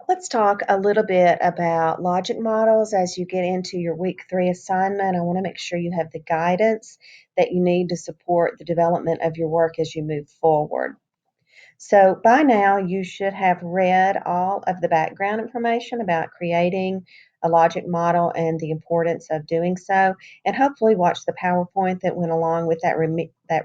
Let's talk a little bit about logic models as you get into your week 3 assignment. I want to make sure you have the guidance that you need to support the development of your work as you move forward. So, by now, you should have read all of the background information about creating a logic model and the importance of doing so, and hopefully watch the PowerPoint that went along with that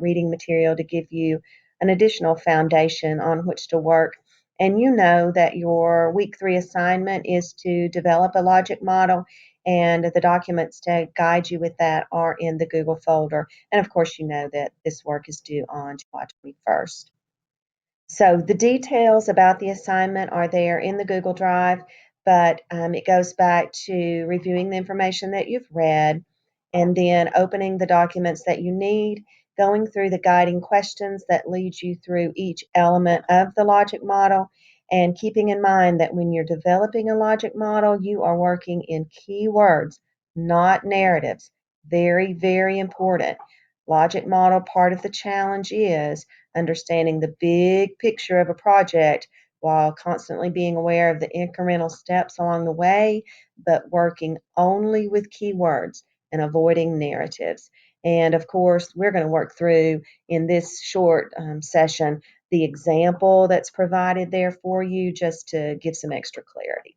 reading material to give you an additional foundation on which to work. And you know that your week 3 assignment is to develop a logic model, and the documents to guide you with that are in the Google folder. And of course, you know that this work is due on July 21st. So the details about the assignment are there in the Google Drive, but it goes back to reviewing the information that you've read and then opening the documents that you need, going through the guiding questions that lead you through each element of the logic model, and keeping in mind that when you're developing a logic model, you are working in keywords, not narratives. Very, very important. Logic model part of the challenge is understanding the big picture of a project while constantly being aware of the incremental steps along the way, but working only with keywords and avoiding narratives. And of course, we're going to work through in this short session the example that's provided there for you just to give some extra clarity.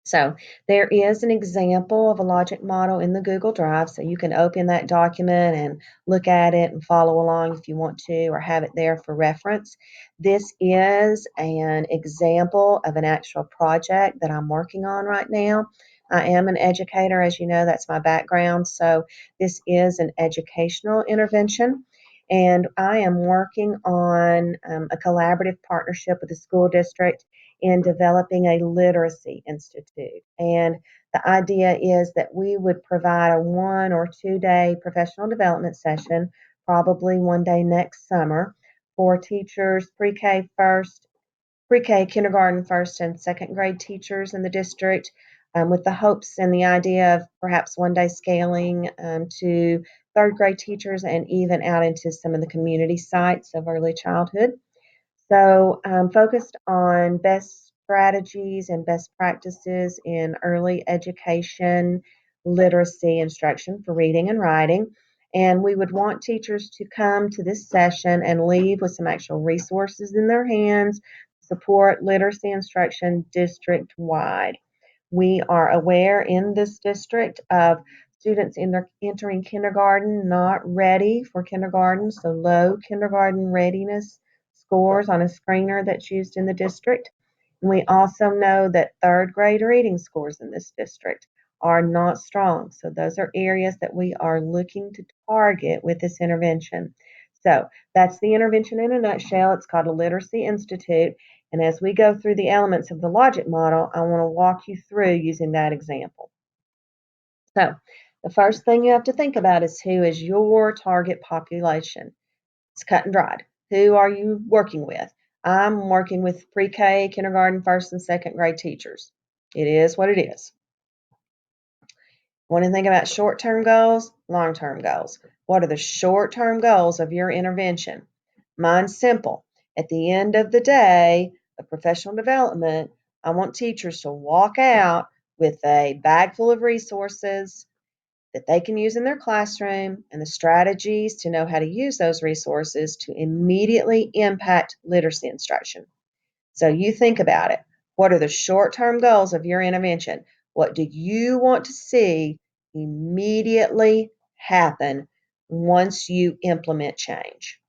So there is an example of a logic model in the Google Drive, so you can open that document and look at it and follow along if you want to, or have it there for reference. This is an example of an actual project that I'm working on right now. I am an educator, as you know, that's my background. So this is an educational intervention. And I am working on a collaborative partnership with the school district in developing a literacy institute. And the idea is that we would provide a 1 or 2 day professional development session, probably one day next summer, for teachers, pre-K, kindergarten, first and second grade teachers in the district, with the hopes and the idea of perhaps one day scaling to third grade teachers and even out into some of the community sites of early childhood. So, focused on best strategies and best practices in early education, literacy instruction for reading and writing. And we would want teachers to come to this session and leave with some actual resources in their hands, support literacy instruction district wide. We are aware in this district of students entering kindergarten not ready for kindergarten, so low kindergarten readiness scores on a screener that's used in the district. And we also know that third grade reading scores in this district are not strong. So those are areas that we are looking to target with this intervention. So that's the intervention in a nutshell. It's called a Literacy Institute. And as we go through the elements of the logic model, I want to walk you through using that example. So the first thing you have to think about is who is your target population. It's cut and dried. Who are you working with? I'm working with pre-K, kindergarten, first and second grade teachers. It is what it is. Want to think about short-term goals, long-term goals. What are the short-term goals of your intervention? Mine's simple. At the end of the day of professional development, I want teachers to walk out with a bag full of resources that they can use in their classroom and the strategies to know how to use those resources to immediately impact literacy instruction. So you think about it. What are the short-term goals of your intervention? What do you want to see immediately happen once you implement change?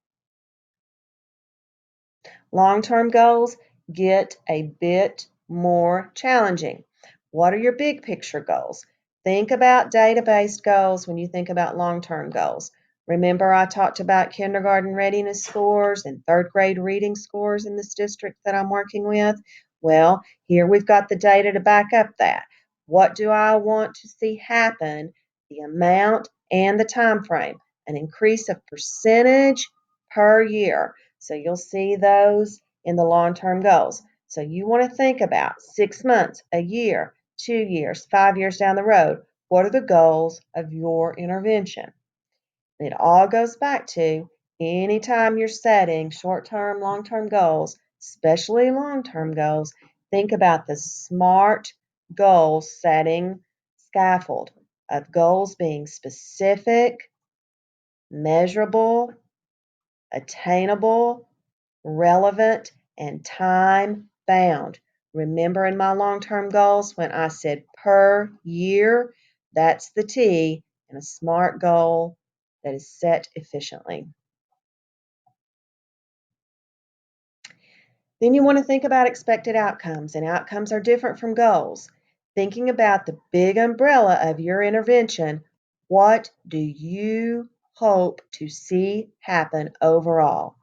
Long-term goals get a bit more challenging. What are your big picture goals? Think about data-based goals when you think about long-term goals. Remember, I talked about kindergarten readiness scores and third grade reading scores in this district that I'm working with? Well, here we've got the data to back up that. What do I want to see happen? The amount and the time frame. An increase of percentage per year. So you'll see those in the long-term goals. So you want to think about 6 months, a year, 2 years, 5 years down the road. What are the goals of your intervention? It all goes back to anytime you're setting short-term, long-term goals, especially long-term goals, Think about the SMART goal setting scaffold of goals being specific, measurable, attainable, relevant, and time bound. Remember in my long-term goals when I said per year, that's the T in a SMART goal that is set efficiently. Then you want to think about expected outcomes, and outcomes are different from goals. Thinking about the big umbrella of your intervention, what do you hope to see happen overall?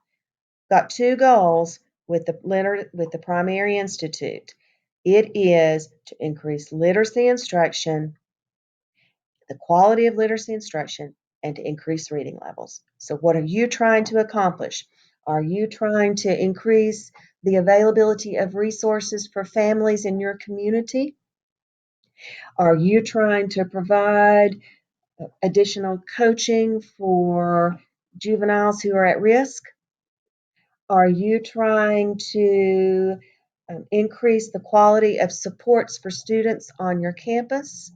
Got two goals with the Primary Institute. It is to increase literacy instruction, the quality of literacy instruction, and to increase reading levels. So what are you trying to accomplish? Are you trying to increase the availability of resources for families in your community? Are you trying to provide additional coaching for juveniles who are at risk? Are you trying to increase the quality of supports for students on your campus?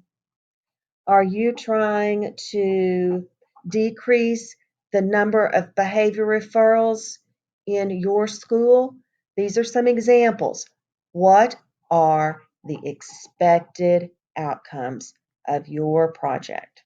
Are you trying to decrease the number of behavior referrals in your school? These are some examples. What are the expected outcomes of your project?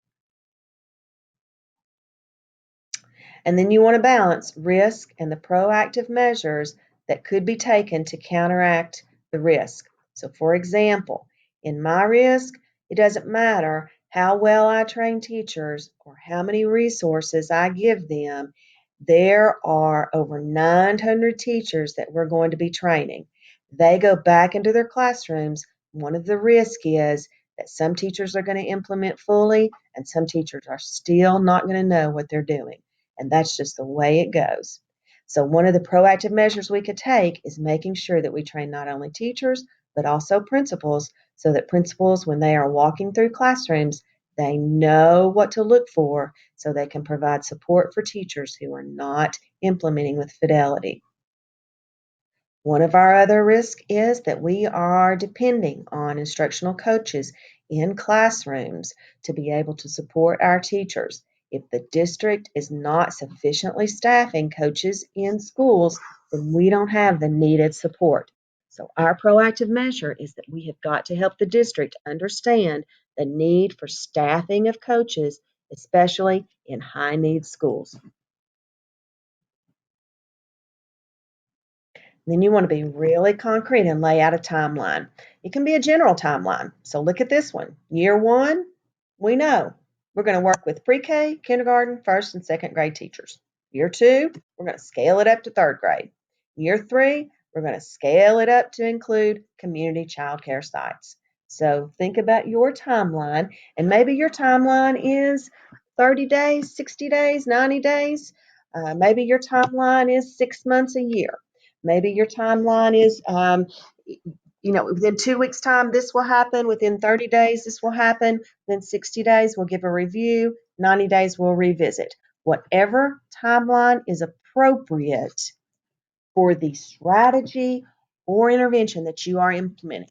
And then you want to balance risk and the proactive measures that could be taken to counteract the risk. So, for example, in my risk, it doesn't matter how well I train teachers or how many resources I give them. There are over 900 teachers that we're going to be training. They go back into their classrooms. One of the risks is that some teachers are going to implement fully and some teachers are still not going to know what they're doing. And that's just the way it goes. So one of the proactive measures we could take is making sure that we train not only teachers, but also principals, so that principals, when they are walking through classrooms, they know what to look for so they can provide support for teachers who are not implementing with fidelity. One of our other risks is that we are depending on instructional coaches in classrooms to be able to support our teachers. If the district is not sufficiently staffing coaches in schools, then we don't have the needed support. So our proactive measure is that we have got to help the district understand the need for staffing of coaches, especially in high need schools. Then you want to be really concrete and lay out a timeline. It can be a general timeline. So look at this one. Year one, we know we're going to work with pre-K, kindergarten, first and second grade teachers. Year two, we're going to scale it up to third grade. Year three, we're going to scale it up to include community childcare sites. So think about your timeline, and maybe your timeline is 30 days, 60 days, 90 days. Maybe your timeline is 6 months, a year. Maybe your timeline is, within 2 weeks' time, this will happen. Within 30 days, this will happen. Then 60 days, we'll give a review. 90 days, we'll revisit. Whatever timeline is appropriate for the strategy or intervention that you are implementing.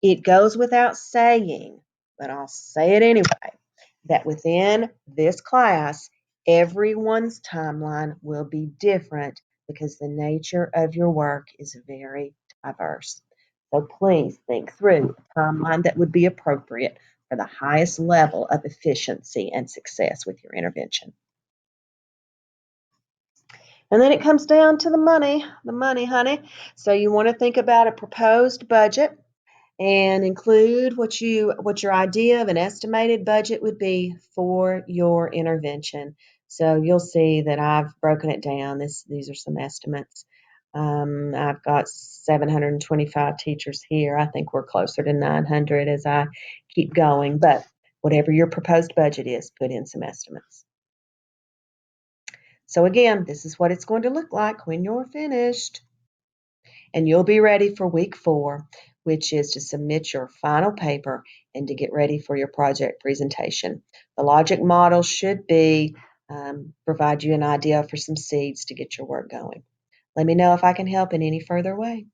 It goes without saying, but I'll say it anyway, that within this class, everyone's timeline will be different because the nature of your work is very diverse. So please think through a timeline that would be appropriate for the highest level of efficiency and success with your intervention. And then it comes down to the money, honey. So you want to think about a proposed budget and include what your idea of an estimated budget would be for your intervention. So you'll see that I've broken it down. These are some estimates. I've got 725 teachers here. I think we're closer to 900 as I keep going, but whatever your proposed budget is, put in some estimates. So again, this is what it's going to look like when you're finished. And you'll be ready for week 4, which is to submit your final paper and to get ready for your project presentation. The logic model should provide you an idea for some seeds to get your work going. Let me know if I can help in any further way.